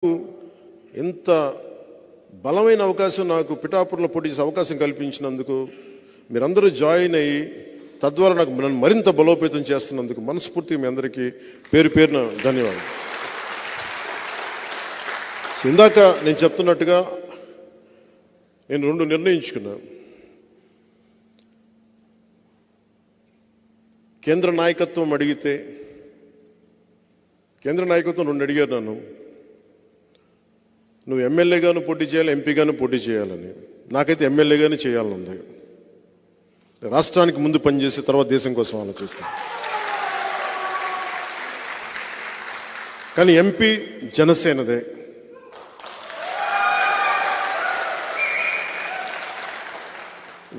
ఇంత బలమైన అవకాశం నాకు పిఠాపురంలో పోటీ చేసే అవకాశం కల్పించినందుకు మీరందరూ జాయిన్ అయ్యి తద్వారా నాకు నన్ను మరింత బలోపేతం చేస్తున్నందుకు మనస్ఫూర్తిగా మీ అందరికీ పేరు పేరున ధన్యవాదాలు. ఇందాక నేను చెప్తున్నట్టుగా నేను రెండు నిర్ణయించుకున్నాను. కేంద్ర నాయకత్వం అడిగితే కేంద్ర నాయకత్వం రెండు అడిగారు నన్ను, నువ్వు ఎమ్మెల్యేగాను పోటీ చేయాలి, ఎంపీగాను పోటీ చేయాలని. నాకైతే ఎమ్మెల్యేగానే చేయాలని ఉంది. రాష్ట్రానికి ముందు పనిచేసి తర్వాత దేశం కోసం ఆలోచిస్తాను. కానీ ఎంపీ జనసేనదే.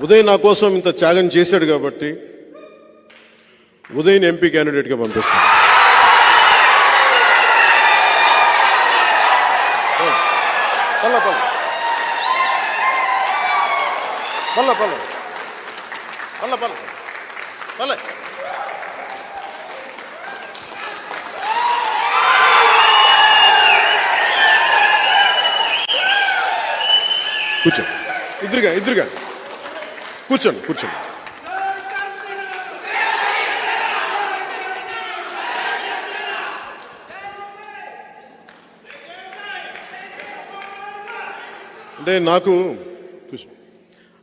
ఉదయ్ నా కోసం ఇంత త్యాగం చేశాడు కాబట్టి ఉదయ్ని ఎంపీ క్యాండిడేట్గా పంపిస్తాను. పల్ల పల్ల పల్ల పల్ల పల్ల పల్ల పల్ల కూర్చోండి, ఇద్దరుగా కూర్చోండి.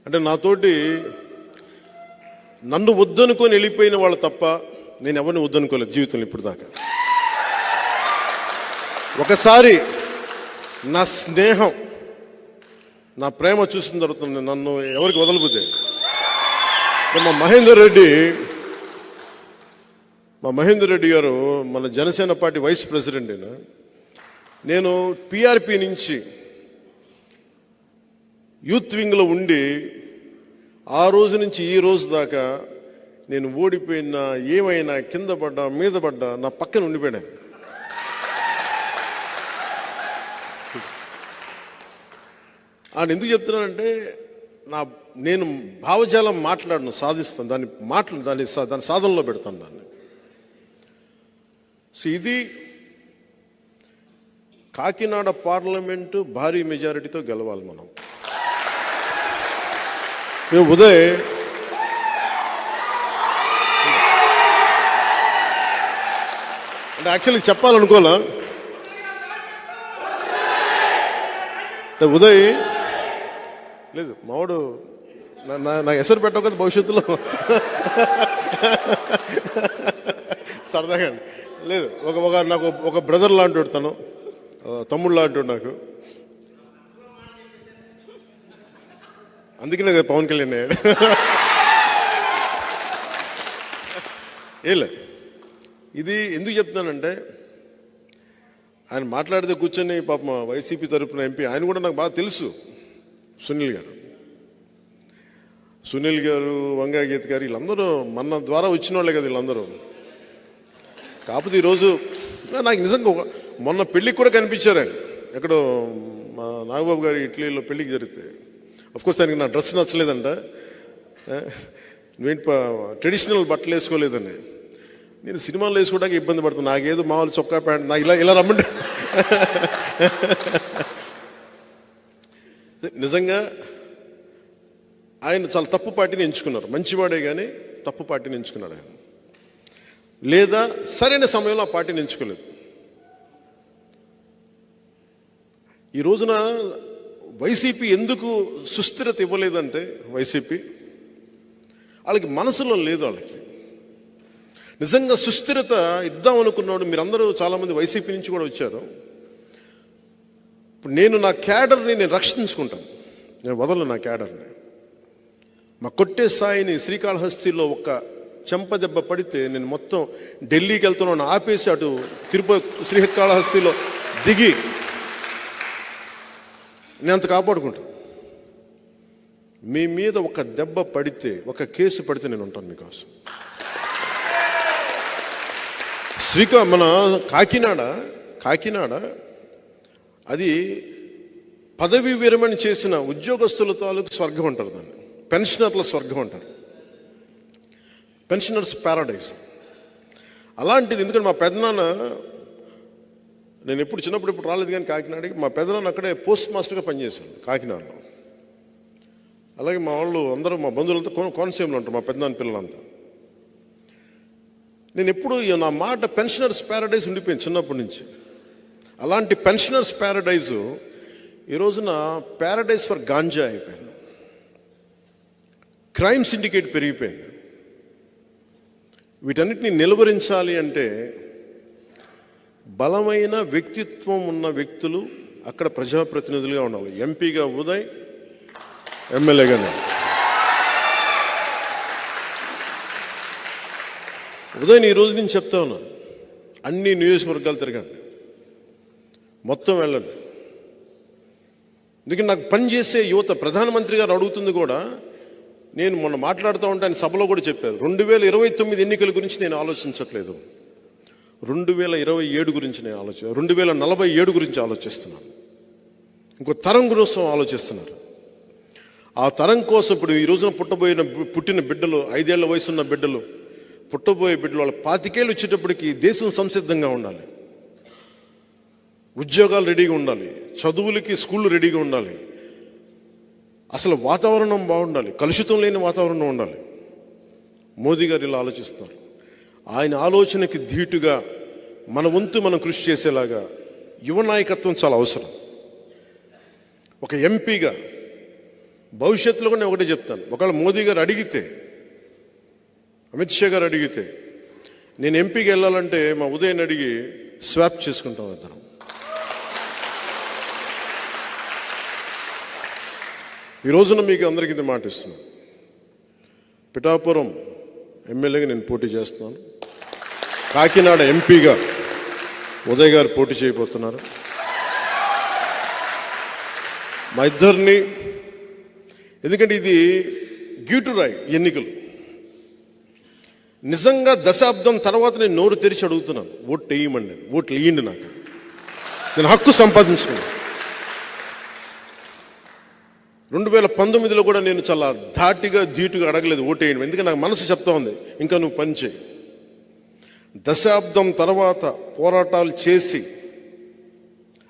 అంటే నాతోటి నన్ను వద్దనుకొని వెళ్ళిపోయిన వాళ్ళు తప్ప నేను ఎవరిని వద్దనుకోలేదు జీవితంలో ఇప్పుడు దాకా. ఒకసారి నా స్నేహం, నా ప్రేమ చూసిన తర్వాత నన్ను ఎవరికి వదలబోతే మా మహేందర్ రెడ్డి గారు మన జనసేన పార్టీ వైస్ ప్రెసిడెంట్. నేను పిఆర్పి నుంచి యూత్ వింగ్లో ఉండి ఆ రోజు నుంచి ఈ రోజు దాకా నేను ఓడిపోయినా ఏమైనా కింద పడ్డా మీద పడ్డా నా పక్కన ఉండిపోయాను. ఆయన ఎందుకు చెప్తున్నానంటే నేను భావజాలం మాట్లాడను, సాధిస్తాను దాన్ని సాధనలో పెడతాను దాన్ని. సో ఇది కాకినాడ పార్లమెంటు భారీ మెజారిటీతో గెలవాలి మనం. మేము ఉదయ్ అంటే యాక్చువల్లీ చెప్పాలనుకోలే. ఉదయ్ లేదు మావాడు నాకు ఎసరు పెట్టవు కదా భవిష్యత్తులో సరదాగా లేదు. నాకు ఒక బ్రదర్ లాంటి తను, తమ్ముడు లాంటి నాకు. అందుకనే కదా పవన్ కళ్యాణ్ అయ్యాడు. ఏలే ఇది ఎందుకు చెప్తున్నానంటే ఆయన మాట్లాడితే కూర్చొని పాపం వైసీపీ తరపున ఎంపీ ఆయన కూడా నాకు బాగా తెలుసు. సునీల్ గారు వంగాగీత్ గారు వీళ్ళందరూ మన ద్వారా వచ్చిన వాళ్ళే కదా వీళ్ళందరూ. కాకపోతే ఈరోజు నాకు నిజంగా మొన్న పెళ్ళికి కూడా కనిపించారు ఆయన. ఎక్కడో మా నాగబాబు గారి ఇటలీలో పెళ్ళికి జరిగితే అఫ్కోర్స్ ఆయనకి నా డ్రెస్ నచ్చలేదంట, నువ్వేంటి ట్రెడిషనల్ బట్టలు వేసుకోలేదని. నేను సినిమాలు వేసుకోవడానికి ఇబ్బంది పడుతున్నాను. నాకేదో మామూలు చొక్కా ప్యాంట్ నాకు ఇలా రమ్మంటే నిజంగా ఆయన చాలా తప్పు పార్టీని ఎంచుకున్నారు. మంచివాడే కానీ తప్పు పార్టీని ఎంచుకున్నాడు ఆయన. లేదా సరైన సమయంలో ఆ పార్టీని ఎంచుకోలేదు. ఈ రోజున వైసీపీ ఎందుకు సుస్థిరత ఇవ్వలేదంటే వైసీపీ వాళ్ళకి మనసులో లేదు. వాళ్ళకి నిజంగా సుస్థిరత ఇద్దాం అనుకున్నాడు. మీరందరూ చాలామంది వైసీపీ నుంచి కూడా వచ్చారు. ఇప్పుడు నేను నా క్యాడర్ని నేను రక్షించుకుంటాను, నేను వదలను నా క్యాడర్ని. మా కొట్టే సాయిని శ్రీకాళహస్తిలో ఒక చెంపదెబ్బ పడితే నేను మొత్తం ఢిల్లీకి వెళ్తున్నాను ఆపేసి అటు శ్రీకాళహస్తిలో దిగి నేను అంత కాపాడుకుంటాను. మీ మీద ఒక దెబ్బ పడితే, ఒక కేసు పడితే నేను ఉంటాను మీకోసం. మన కాకినాడ అది పదవీ విరమణ చేసిన ఉద్యోగస్తుల తాలూకు స్వర్గం అంటారు దాన్ని, పెన్షనర్ల స్వర్గం అంటారు, పెన్షనర్స్ ప్యారడైజ్. అలాంటిది ఎందుకంటే మా పెద్దనాన్న నేను ఎప్పుడు చిన్నప్పుడు ఇప్పుడు రాలేదు, కానీ కాకినాడకి మా పెద్దనాన్న అక్కడే పోస్ట్ మాస్టర్గా పనిచేశాను కాకినాడలో. అలాగే మా వాళ్ళు అందరూ మా బంధువులంతా కోనసీమలో ఉంటారు, మా పెద్దనాన్న పిల్లలంతా. నేను ఎప్పుడు నా మాట పెన్షనర్స్ ప్యారడైజ్ ఉండిపోయింది చిన్నప్పటి నుంచి. అలాంటి పెన్షనర్స్ ప్యారడైజు ఈ రోజున ప్యారడైజ్ ఫర్ గాంజా అయిపోయింది. క్రైమ్ సిండికేట్ పెరిగిపోయింది. వీటన్నిటిని నిలువరించాలి అంటే బలమైన వ్యక్తిత్వం ఉన్న వ్యక్తులు అక్కడ ప్రజాప్రతినిధులుగా ఉండాలి. ఎంపీగా ఉదయ్, ఎమ్మెల్యేగా నేను. ఉదయ్ ఈ రోజు నేను చెప్తా ఉన్నా, అన్ని నియోజకవర్గాలు తిరగండి, మొత్తం వెళ్ళండి. ఎందుకంటే నాకు పనిచేసే యువత, ప్రధానమంత్రి గారు అడుగుతుంది కూడా, నేను మొన్న మాట్లాడుతూ ఉంటే ఆయన సభలో కూడా చెప్పారు, 2029 ఎన్నికల గురించి నేను ఆలోచించట్లేదు, 2027 గురించి నేను 2047 గురించి ఆలోచిస్తున్నాను. ఇంకో తరం కోసం ఆలోచిస్తున్నారు. ఆ తరం కోసం ఇప్పుడు ఈ రోజున పుట్టిన బిడ్డలు, 5 ఏళ్ల వయసున్న బిడ్డలు, పుట్టబోయే బిడ్డలు, వాళ్ళ 25 ఏళ్ళు వచ్చేటప్పటికి దేశం సంసిద్ధంగా ఉండాలి, ఉద్యోగాలు రెడీగా ఉండాలి, చదువులకి స్కూళ్ళు రెడీగా ఉండాలి, అసలు వాతావరణం బాగుండాలి, కలుషితం లేని వాతావరణం ఉండాలి. మోదీ గారు ఇలా ఆలోచిస్తున్నారు. ఆయన ఆలోచనకి ధీటుగా మన వంతు మనం కృషి చేసేలాగా యువ నాయకత్వం చాలా అవసరం. ఒక ఎంపీగా భవిష్యత్తులో కూడా నేను ఒకటే చెప్తాను, ఒకవేళ మోదీ గారు అడిగితే, అమిత్ షా గారు అడిగితే, నేను ఎంపీకి వెళ్ళాలంటే మా ఉదయన్ అడిగి స్వాప్ చేసుకుంటాం ఇద్దరం. ఈ రోజున మీకు అందరికీ ఇది మాట ఇస్తున్నాను, పిఠాపురం ఎమ్మెల్యేగా నేను పోటీ చేస్తున్నాను, కాకినాడ ఎంపీగా ఉదయ్ గారు పోటీ చేయబోతున్నారు. మా ఇద్దరిని, ఎందుకంటే ఇది గీటురాయి ఎన్నికలు. నిజంగా దశాబ్దం తర్వాత నేను నోరు తెరిచి అడుగుతున్నాను, ఓట్లు వేయమండి, ఓట్లు వేయండి, నాకు నేను హక్కు సంపాదించుకున్నాను. 2019లో కూడా నేను చాలా ధాటిగా ధీటుగా అడగలేదు ఓటేయండి, ఎందుకంటే నాకు మనసు చెప్తా ఉంది, ఇంకా నువ్వు పని చేయి. దశాబ్దం తర్వాత పోరాటాలు చేసి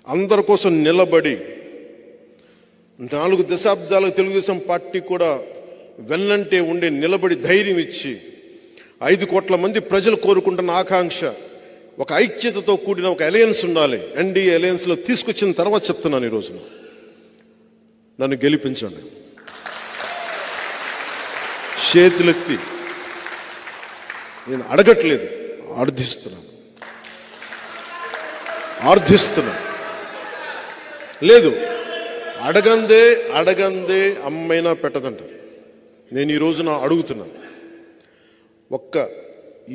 అందరి కోసం నిలబడి 4 దశాబ్దాలకు తెలుగుదేశం పార్టీ కూడా వెన్నంటే ఉండే నిలబడి ధైర్యం ఇచ్చి 5 కోట్ల మంది ప్రజలు కోరుకుంటున్న ఆకాంక్ష, ఒక ఐక్యతతో కూడిన ఒక అలయన్స్ ఉండాలి, ఎన్డీఏ అలయన్స్లో తీసుకొచ్చిన తర్వాత చెప్తున్నాను, ఈరోజు నన్ను గెలిపించండి. చేతులెత్తి నేను అడగట్లేదు, ఆర్థిస్తున్నాను. లేదు, అడగందే అమ్మైనా పెట్టదంటారు. నేను ఈ రోజున అడుగుతున్నాను,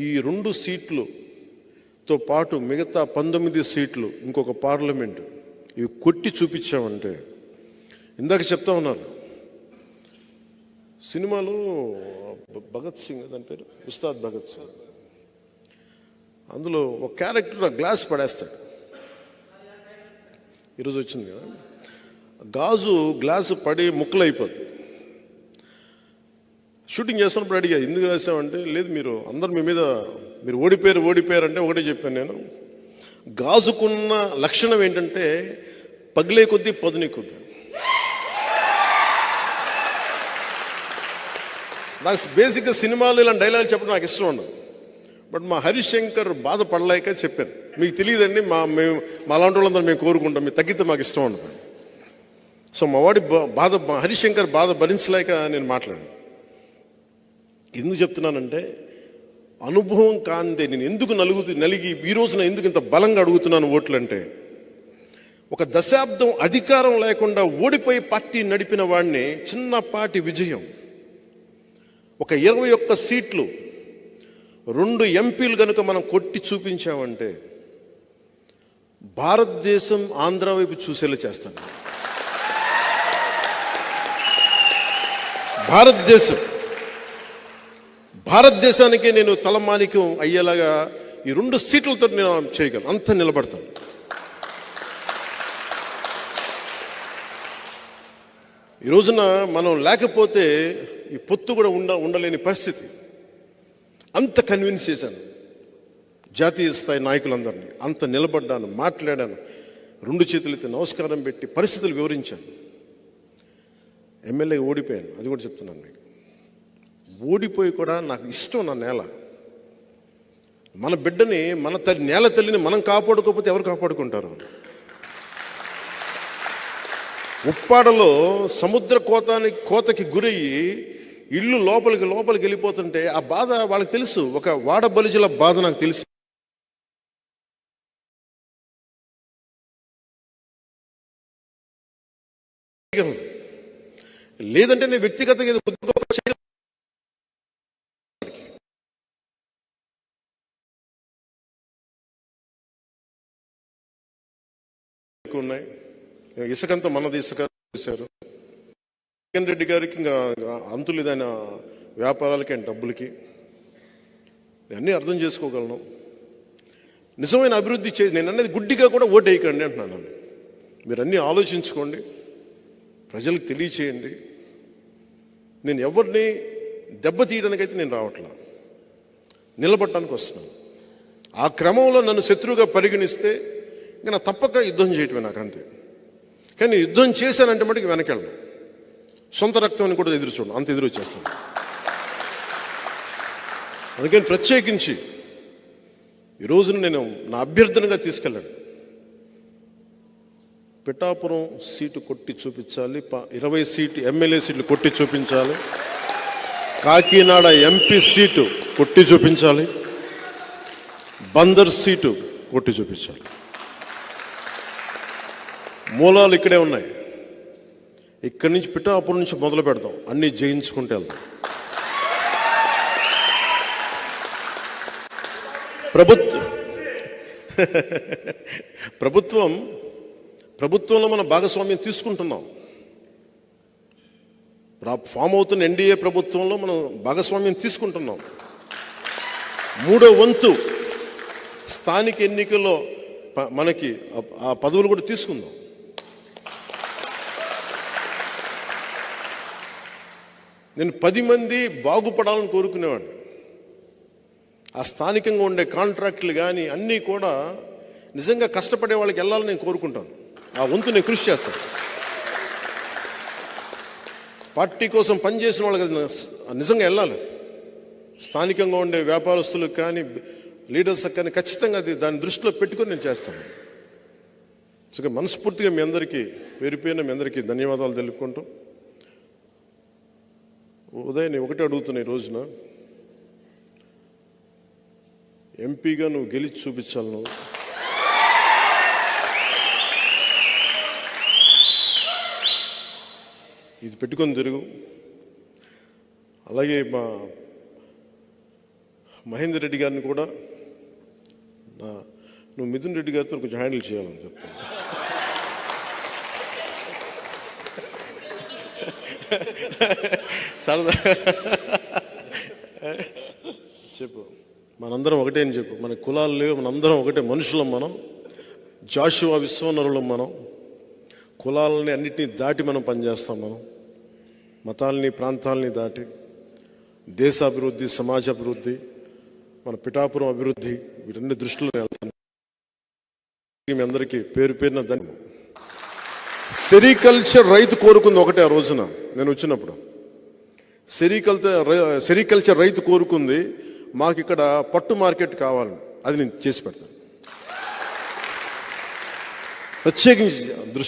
ఈ 2 సీట్లుతో పాటు మిగతా 19 సీట్లు, ఇంకొక పార్లమెంటు, ఇవి కొట్టి చూపించామంటే, ఇందాక చెప్తా ఉన్నారు సినిమాలో భగత్ సింగ్, దాని పేరు ఉస్తాద్ భగత్ సింగ్, అందులో ఒక క్యారెక్టర్ గ్లాస్ పడేస్తాడు. ఈరోజు వచ్చింది కదా, గ్లాసు పడి ముక్కలు అయిపోద్ది. షూటింగ్ చేస్తున్నప్పుడు అడిగా, ఎందుకు రాసామంటే, లేదు మీరు అందరు మీ మీద మీరు ఓడిపోయారు అంటే ఒకటే చెప్పాను నేను, గాజుకున్న లక్షణం ఏంటంటే పగిలే కొద్దీ పదునే కొద్దీ. నాకు బేసిక్గా సినిమాలు ఇలాంటి డైలాగ్ చెప్పడం నాకు ఇష్టం ఉండదు. బట్ మా హరీష్ శంకర్ బాధపడలేక చెప్పాను, మీకు తెలియదండి, మా అలాంటి వాళ్ళందరూ మేము కోరుకుంటాం, మీరు తగ్గితే మాకు ఇష్టం ఉండదు. సో మా వాడి హరీష్ శంకర్ బాధ భరించలేక నేను మాట్లాడాను. ఎందుకు చెప్తున్నానంటే, అనుభవం కానిదే నేను ఎందుకు నలిగి ఈ రోజున ఎందుకు ఇంత బలంగా అడుగుతున్నాను ఓట్లు అంటే, ఒక దశాబ్దం అధికారం లేకుండా ఓడిపోయి పార్టీ నడిపిన వాడిని చిన్నపాటి విజయం, ఒక 21 సీట్లు, 2 ఎంపీలు కనుక మనం కొట్టి చూపించామంటే భారతదేశం ఆంధ్ర వైపు చూసేలా చేస్తాను. భారతదేశానికి నేను తలమానికం అయ్యేలాగా ఈ 2 సీట్లతో నేను చేయగలను, అంత నిలబడతాను. ఈ రోజున మనం లేకపోతే ఈ పొత్తు కూడా ఉండలేని పరిస్థితి. అంత కన్విన్స్ చేశాను. జాతీయ స్థాయి నాయకులందరినీ అంత నిలబడ్డాను, మాట్లాడాను, 2 చేతులెత్తి నమస్కారం పెట్టి పరిస్థితులు వివరించాను. ఎమ్మెల్యే ఓడిపోయాను, అది కూడా చెప్తున్నాను మీకు. ఓడిపోయి కూడా నాకు ఇష్టం నా నేల. మన బిడ్డని, మన నేల తల్లిని మనం కాపాడుకోకపోతే ఎవరు కాపాడుకుంటారు? ఉప్పాడలో సముద్ర కోతకి గురయ్యి ఇల్లు లోపలికి వెళ్ళిపోతుంటే ఆ బాధ వాళ్ళకి తెలుసు. ఒక వాడ బలిజల బాధ నాకు తెలుసు. లేదంటే నేను వ్యక్తిగతంగా ఉన్నాయి. ఇసుకంతా మనది, ఇసుక చేశారు. జగన్ రెడ్డి గారికి ఇంకా అంతులేదైన వ్యాపారాలకి అండ్ డబ్బులకి. అన్నీ అర్థం చేసుకోగలను. నిజమైన అభివృద్ధి నేను అనేది గుడ్డిగా కూడా ఓటు వేయకండి అంటున్నాను. మీరు అన్నీ ఆలోచించుకోండి, ప్రజలకు తెలియచేయండి. నేను ఎవరిని దెబ్బతీయడానికైతే నేను రావట్లా, నిలబడటానికి వస్తున్నాను. ఆ క్రమంలో నన్ను శత్రువుగా పరిగణిస్తే ఇంకా నా తప్పక యుద్ధం చేయటమే నాకు, అంతే. కానీ యుద్ధం చేశానంటే మటుకు వెనకెళ్ళను. సొంత రక్తం అని కూడా ఎదురు చూడను, అంత ఎదురు వచ్చేస్తాను. అందుకని ప్రత్యేకించి ఈరోజున నేను నా అభ్యర్థనగా తీసుకెళ్ళాను. పిఠాపురం సీటు కొట్టి చూపించాలి, 20 సీటు ఎమ్మెల్యే సీట్లు కొట్టి చూపించాలి, కాకినాడ ఎంపీ సీటు కొట్టి చూపించాలి, బందర్ సీటు కొట్టి చూపించాలి. మూలాలు ఇక్కడే ఉన్నాయి. ఇక్కడి నుంచి పిఠాపురం నుంచి మొదలు పెడతాం, అన్నీ జయించుకుంటూ వెళ్తాం. ప్రభుత్వంలో మన భాగస్వామ్యం తీసుకుంటున్నాం. ఫామ్ అవుతున్న ఎన్డీఏ ప్రభుత్వంలో మనం భాగస్వామ్యం తీసుకుంటున్నాం. 3వ వంతు స్థానిక ఎన్నికల్లో మనకి ఆ పదవులు కూడా తీసుకుందాం. నేను 10 మంది బాగుపడాలని కోరుకునేవాడిని. ఆ స్థానికంగా ఉండే కాంట్రాక్టులు కానీ అన్నీ కూడా నిజంగా కష్టపడే వాళ్ళకి వెళ్ళాలని నేను కోరుకుంటాను. ఆ వంతు నేను కృషి చేస్తాను. పార్టీ కోసం పనిచేసిన వాళ్ళకి నిజంగా వెళ్ళాలి. స్థానికంగా ఉండే వ్యాపారస్తులకు కానీ లీడర్స్కి కానీ ఖచ్చితంగా దాన్ని దృష్టిలో పెట్టుకొని నేను చేస్తాను. సో మనస్ఫూర్తిగా మీ అందరికీ పేరు పేరున మీ అందరికీ ధన్యవాదాలు తెలుపుకుంటూ, ఉదయ్ నేను ఒకటే అడుగుతున్నా, ఈ రోజున ఎంపీగా నువ్వు గెలిచి చూపించాలి. నువ్వు ఇది పెట్టుకొని తిరుగు. అలాగే మా మహేందర్ రెడ్డి గారిని కూడా నువ్వు మిథున్ రెడ్డి గారితో కొంచెం హ్యాండిల్ చేయాలని చెప్తాను. సరదా చెప్పు, మనందరం ఒకటే అని చెప్పు. మన కులాలు లేవు, మనందరం ఒకటే మనుషులం. మనం జాషువా విశ్వనరులం. మనం కులాలని అన్నిటినీ దాటి మనం పనిచేస్తాం. మనం మతాలని ప్రాంతాలని దాటి దేశాభివృద్ధి, సమాజ అభివృద్ధి, మన పిఠాపురం అభివృద్ధి, వీటన్ని దృష్టిలో వెళ్తాను. మీ అందరికీ పేరు పేరున ధన్యవాదాలు. సెరికల్చర్ రైతు కోరుకుంది ఒకటే. ఆ రోజున నేను వచ్చినప్పుడు సెరికల్చర్ రైతు కోరుకుంది, మాకు ఇక్కడ పట్టు మార్కెట్ కావాలని. అది నేను చేసి పెడతాను. ప్రత్యేకించి దృష్టి